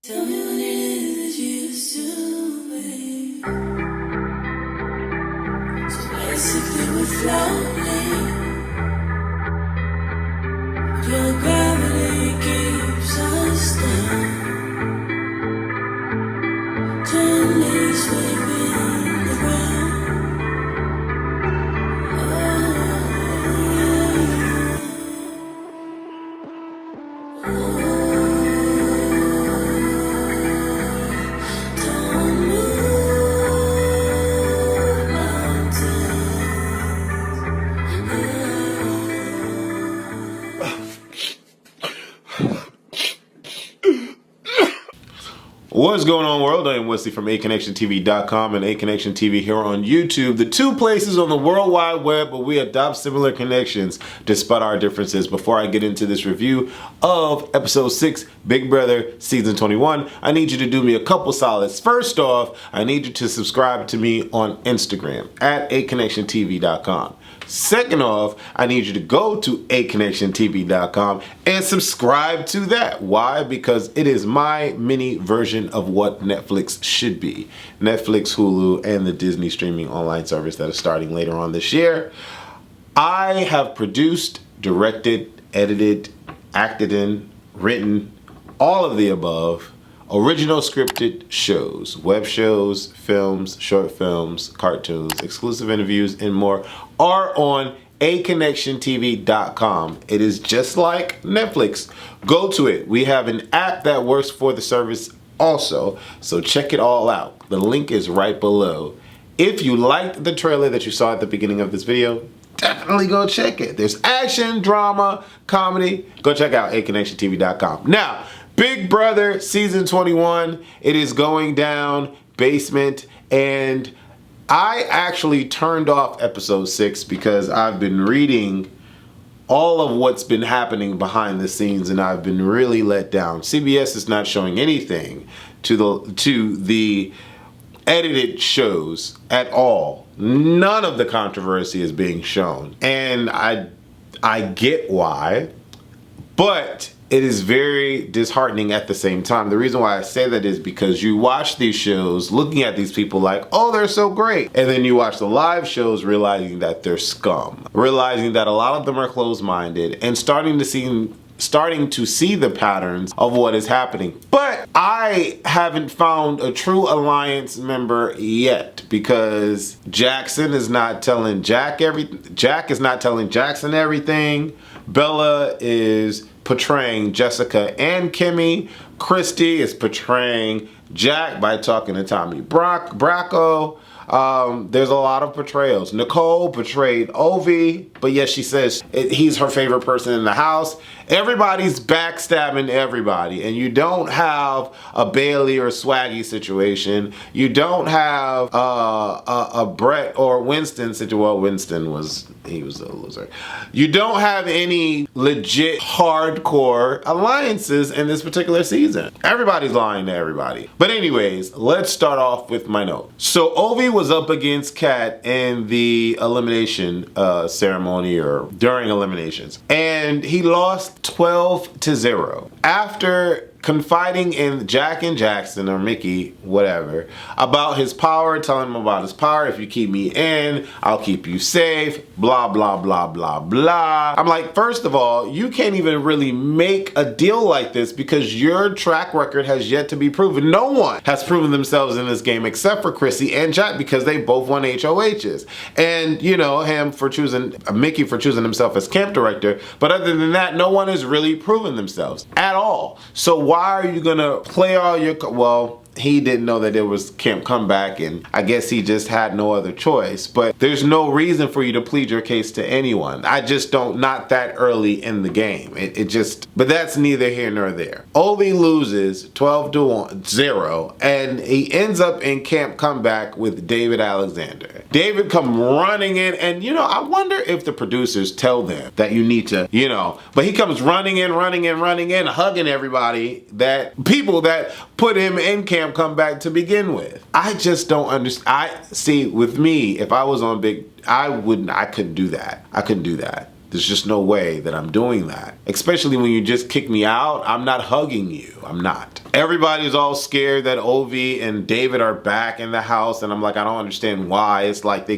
Tell me what it is that you used to be. So basically we're floating. Your gravity keeps us down. Gently sweeping the ground. What's going on, world? I am Wesley from AConnectionTV.com and AConnection TV here on YouTube. The two places on the World Wide Web where we adopt similar connections despite our differences. Before I get into this review of episode 6, Big Brother season 21, I need you to do me a couple solids. First off, I need you to subscribe to me on Instagram at AConnectionTV.com. Second off, I need you to go to AConnectionTV.com and subscribe to that. Why? Because it is my mini version of what Netflix should be. Netflix, Hulu, and the Disney streaming online service that is starting later on this year. I have produced, directed, edited, acted in, written, all of the above original scripted shows, web shows, films, short films, cartoons, exclusive interviews, and more are on AConnectionTV.com. It is just like Netflix. Go to it. We have an app that works for the service also, so check it all out. The link is right below. If you liked the trailer that you saw at the beginning of this video, definitely go check it. There's action, drama, comedy. Go check out AConnectionTV.com. Now, Big Brother season 21, it is going down, basement, and I actually turned off episode 6 because I've been reading all of what's been happening behind the scenes and I've been really let down. CBS is not showing anything to the edited shows at all. None of the controversy is being shown. And I get why, but it is very disheartening at the same time. The reason why I say that is because you watch these shows looking at these people like, oh, they're so great. And then you watch the live shows realizing that they're scum. Realizing that a lot of them are closed-minded and starting to see the patterns of what is happening. But I haven't found a true alliance member yet because Jackson is not telling Jack is not telling Jackson everything. Bella is portraying Jessica and Kimmy. Kristi is portraying Jack by talking to Tommy Bracco. There's a lot of portrayals. Nicole portrayed Ovie, but yes, she says he's her favorite person in the house. Everybody's backstabbing everybody, and you don't have a Bailey or Swaggy situation. You don't have a Brett or Winston situation. Well, Winston was a loser. You don't have any legit hardcore alliances in this particular season. Everybody's lying to everybody. But anyways, let's start off with my note. So Ovie was up against Kat in the elimination ceremony or during eliminations, and he lost 12-0. After confiding in Jack and Jackson or Mickey, whatever, about his power, telling him about his power. If you keep me in, I'll keep you safe, blah, blah, blah, blah, blah. I'm like, first of all, you can't even really make a deal like this because your track record has yet to be proven. No one has proven themselves in this game except for Chrissy and Jack because they both won HOHs. And, you know, Mickey for choosing himself as camp director. But other than that, no one has really proven themselves at all. So why are you gonna play all your, well, he didn't know that it was Camp Comeback, and I guess he just had no other choice. But there's no reason for you to plead your case to anyone. I just don't, not that early in the game. But that's neither here nor there. Ovie loses 12-0, and he ends up in Camp Comeback with David Alexander. David come running in, and you know, I wonder if the producers tell them that you need to, you know, but he comes running in, hugging everybody, that people that put him in Camp Comeback to begin with. I just don't understand. See, with me, if I was on Big, I couldn't do that. I couldn't do that. There's just no way that I'm doing that. Especially when you just kick me out, I'm not hugging you. I'm not. Everybody's all scared that Ovie and David are back in the house, and I'm like, I don't understand why. It's like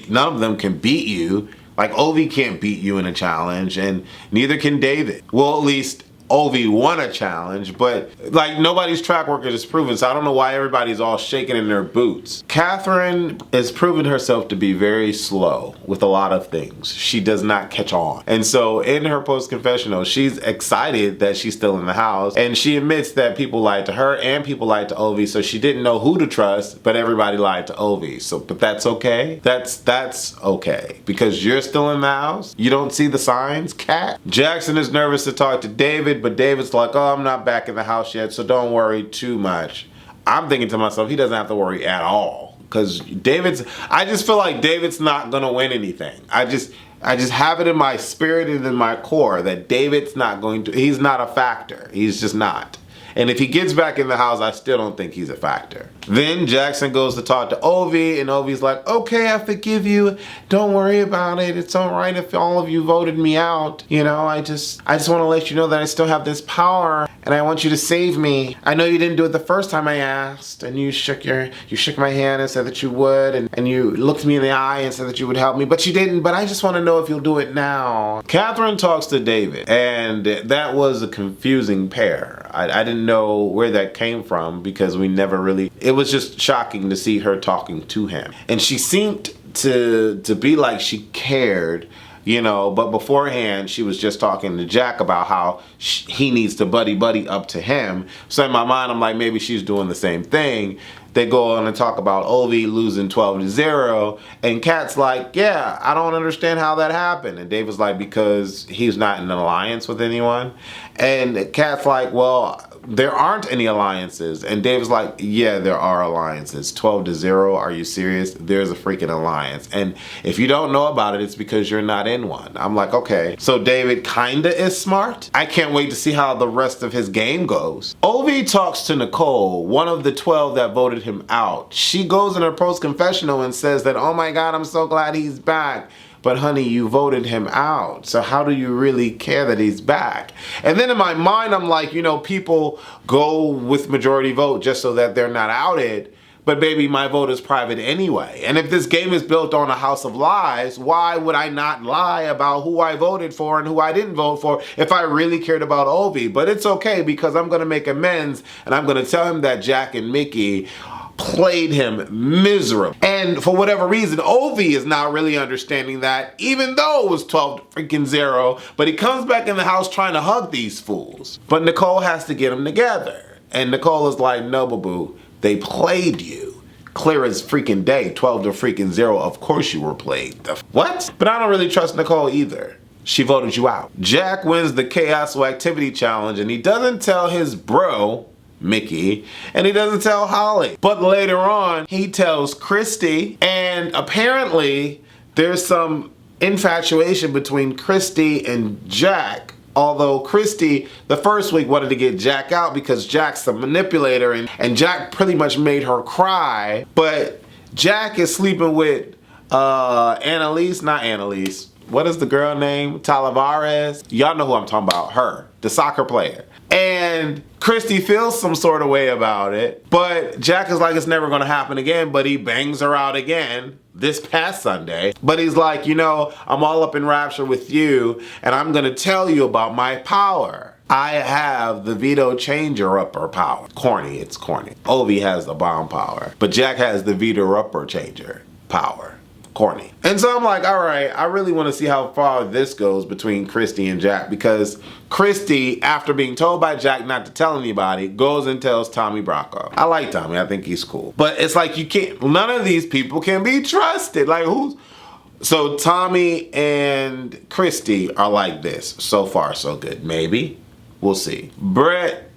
none of them can beat you. Like, Ovie can't beat you in a challenge, and neither can David. Well, at least Ovie won a challenge, but like nobody's track record is proven, so I don't know why everybody's all shaking in their boots. Catherine has proven herself to be very slow with a lot of things. She does not catch on. And so in her post-confessional, she's excited that she's still in the house, and she admits that people lied to her and people lied to Ovie, so she didn't know who to trust, but everybody lied to Ovie. So, but that's okay. That's okay, because you're still in the house. You don't see the signs, Cat. Jackson is nervous to talk to David, but David's like, oh, I'm not back in the house yet, so don't worry too much. I'm thinking to myself, he doesn't have to worry at all, because I just feel like David's not gonna win anything. I just have it in my spirit and in my core that David's not going to, he's not a factor. He's just not. And if he gets back in the house, I still don't think he's a factor. Then Jackson goes to talk to Ovie, and Ovie's like, okay, I forgive you. Don't worry about it. It's all right if all of you voted me out. You know, I just want to let you know that I still have this power, and I want you to save me. I know you didn't do it the first time I asked, and you shook my hand and said that you would, and you looked me in the eye and said that you would help me, but you didn't. But I just want to know if you'll do it now. Catherine talks to David, and that was a confusing pair. I didn't know where that came from, because we never really, it was just shocking to see her talking to him. And she seemed to be like she cared, you know, but beforehand she was just talking to Jack about how he needs to buddy up to him. So in my mind, I'm like, maybe she's doing the same thing. They go on and talk about Ovie losing 12-0, and Kat's like, yeah, I don't understand how that happened. And David's like, because he's not in an alliance with anyone. And Kat's like, well, there aren't any alliances. And David's like, yeah, there are alliances. 12-0, are you serious? There's a freaking alliance. And if you don't know about it, it's because you're not in one. I'm like, okay. So David kinda is smart. I can't wait to see how the rest of his game goes. Ovie talks to Nicole, one of the 12 that voted him out. She goes in her post-confessional and says that, oh my God, I'm so glad he's back. But honey, you voted him out. So how do you really care that he's back? And then in my mind, I'm like, you know, people go with majority vote just so that they're not outed. But baby, my vote is private anyway. And if this game is built on a house of lies, why would I not lie about who I voted for and who I didn't vote for if I really cared about Ovie? But it's okay, because I'm gonna make amends, and I'm gonna tell him that Jack and Mickey played him miserable. And for whatever reason, Ovie is not really understanding that, even though it was 12-0, but he comes back in the house trying to hug these fools. But Nicole has to get them together. And Nicole is like, no, boo-boo, they played you. Clear as freaking day, 12-0, of course you were played. What? But I don't really trust Nicole either. She voted you out. Jack wins the Chaos Activity Challenge, and he doesn't tell his bro, Mickey, and he doesn't tell Holly. But later on, he tells Christy, and apparently there's some infatuation between Christy and Jack. Although Christy, the first week, wanted to get Jack out because Jack's the manipulator, and Jack pretty much made her cry. But Jack is sleeping with Annalise, not Annalise. What is the girl name? Talavarez? Y'all know who I'm talking about, her, the soccer player. And Christy feels some sort of way about it, but Jack is like, it's never gonna happen again, but he bangs her out again this past Sunday. But he's like, you know, I'm all up in rapture with you, and I'm gonna tell you about my power. I have the veto changer upper power. Corny, it's corny. Ovie has the bomb power, but Jack has the veto upper changer power. Corny. And so I'm like, all right, I really want to see how far this goes between Christy and Jack, because Christy, after being told by Jack not to tell anybody, goes and tells Tommy Bracco. I like Tommy, I think he's cool. But it's like, you can't, none of these people can be trusted. Like, who's? So Tommy and Christy are like this. So far, so good. Maybe. We'll see. Brett,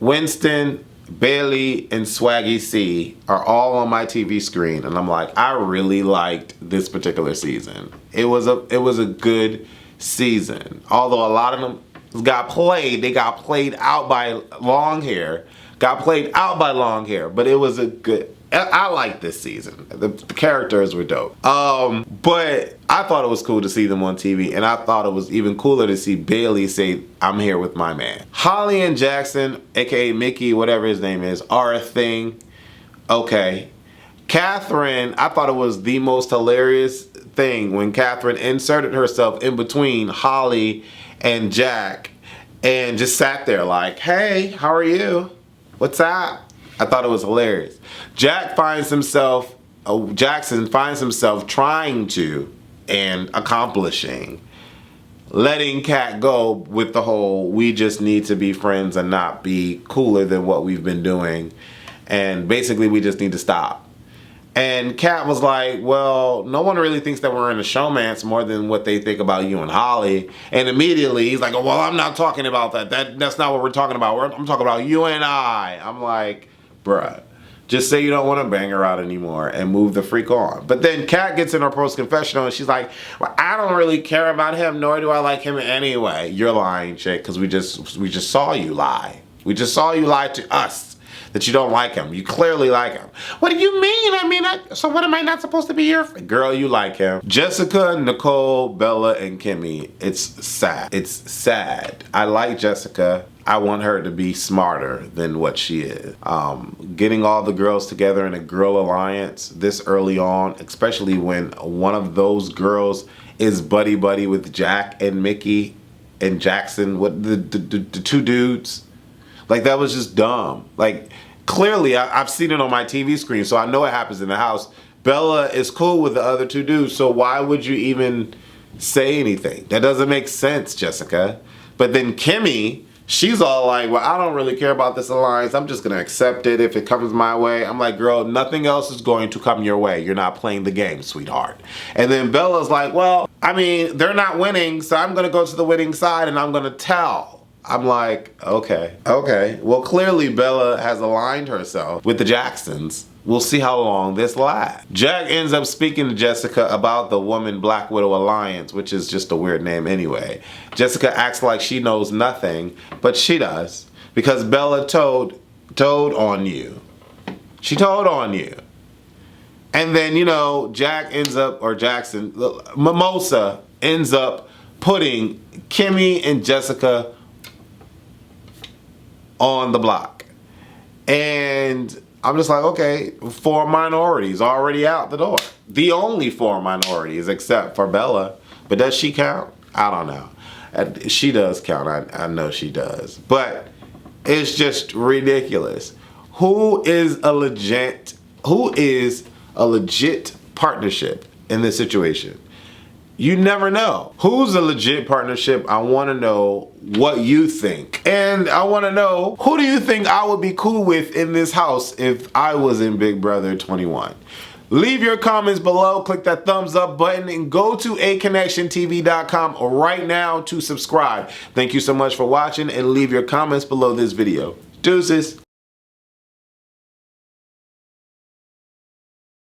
Winston, Bailey, and Swaggy C are all on my TV screen, and I'm like, I really liked this particular season. It was a good season. Although a lot of them got played. They got played out by long hair. Got played out by long hair. But it was a good... I like this season. The characters were dope. But I thought it was cool to see them on TV, and I thought it was even cooler to see Bailey say, I'm here with my man. Holly and Jackson, aka Mickey, whatever his name is, are a thing. Okay. Catherine, I thought it was the most hilarious thing when Catherine inserted herself in between Holly and Jack and just sat there like, hey, how are you? What's up? I thought it was hilarious. Jackson finds himself trying to and accomplishing letting Kat go with the whole we just need to be friends and not be cooler than what we've been doing, and basically we just need to stop. And Kat was like, well, no one really thinks that we're in a showmance more than what they think about you and Holly. And immediately he's like, oh, well, I'm not talking about that. That's not what we're talking about. I'm talking about you and I. I'm like, bruh, just say you don't want to bang her out anymore and move the freak on. But then Kat gets in her post-confessional and she's like, well, I don't really care about him, nor do I like him anyway. You're lying, chick, because we just saw you lie. We just saw you lie to us that you don't like him. You clearly like him. What do you mean? I mean, so what, am I not supposed to be your friend? Girl, you like him. Jessica, Nicole, Bella, and Kimmy. It's sad. It's sad. I like Jessica. I want her to be smarter than what she is. Getting all the girls together in a girl alliance this early on, especially when one of those girls is buddy-buddy with Jack and Mickey and Jackson, what the two dudes. Like, that was just dumb. Like, clearly, I've seen it on my TV screen, so I know it happens in the house. Bella is cool with the other two dudes, so why would you even say anything? That doesn't make sense, Jessica. But then Kimmy, she's all like, well, I don't really care about this alliance. I'm just going to accept it if it comes my way. I'm like, girl, nothing else is going to come your way. You're not playing the game, sweetheart. And then Bella's like, well, I mean, they're not winning, so I'm going to go to the winning side and I'm going to tell. I'm like, okay. Well, clearly Bella has aligned herself with the Jacksons. We'll see how long this lasts. Jack ends up speaking to Jessica about the Woman Black Widow Alliance, which is just a weird name anyway. Jessica acts like she knows nothing, but she does, because Bella told on you. She told on you. And then, you know, Mimosa ends up putting Kimmy and Jessica on the block. And I'm just like, okay, 4 minorities already out the door. The only 4 minorities except for Bella. But does she count? I don't know. She does count. I know she does. But it's just ridiculous. Who is a legit partnership in this situation? You never know. Who's a legit partnership? I want to know what you think. And I want to know, who do you think I would be cool with in this house if I was in Big Brother 21? Leave your comments below, click that thumbs up button, and go to aconnectiontv.com right now to subscribe. Thank you so much for watching, and leave your comments below this video. Deuces.